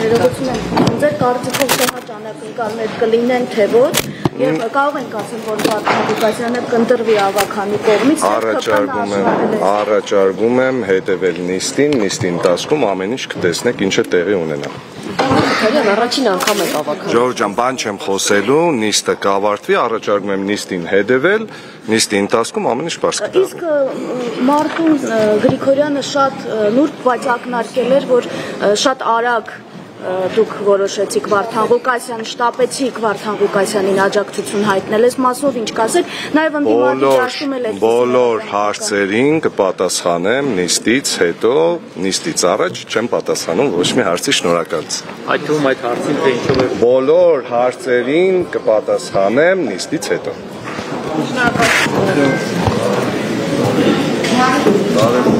Ներողություն եմ, ձեր կարծիքով տհաճ անակնկալներ կլինեն թե ոչ, եւ կարող ենք ասել, որ Վարդան Ղուկասյանը կընտրվի ավագանի կողմից, առաջարկում եմ հետևել նիստին ընթացքում ամեն ինչ կտեսնեք ինչ է տեղի ունենա։ Առաջին անգամ եք ավագան։ Ժորժ ջան, բան չեմ խոսելու, նիստը կավարտվի, առաջարկում եմ նիստին հետևել, նիստի ընթացքում ամեն ինչ բաց կդառնա։ Իսկ Մարտուն Գրիգորյանը շատ նուրբ բացակնարկել էր, որ շատ արագ դուք որոշեցիք Վարդան Ղուկասյանը, շտապեցիք Վարդան Ղուկասյանին աջակցություն հայտնել, այս մասով ինչ կասեք, նաև ընդդիմադիր դաշտում էլ եք։ Բոլոր հարցերին կպատասխանեմ նիստից հետո, նիստից առաջ չեմ պատասխանում ոչ մի հարցի, շնորհակալություն։ Այդ թվում այդ հարցին թե ինչով է։ Բոլոր հարցերին կպատասխանեմ նիստից հետո։ Շնորհակալություն։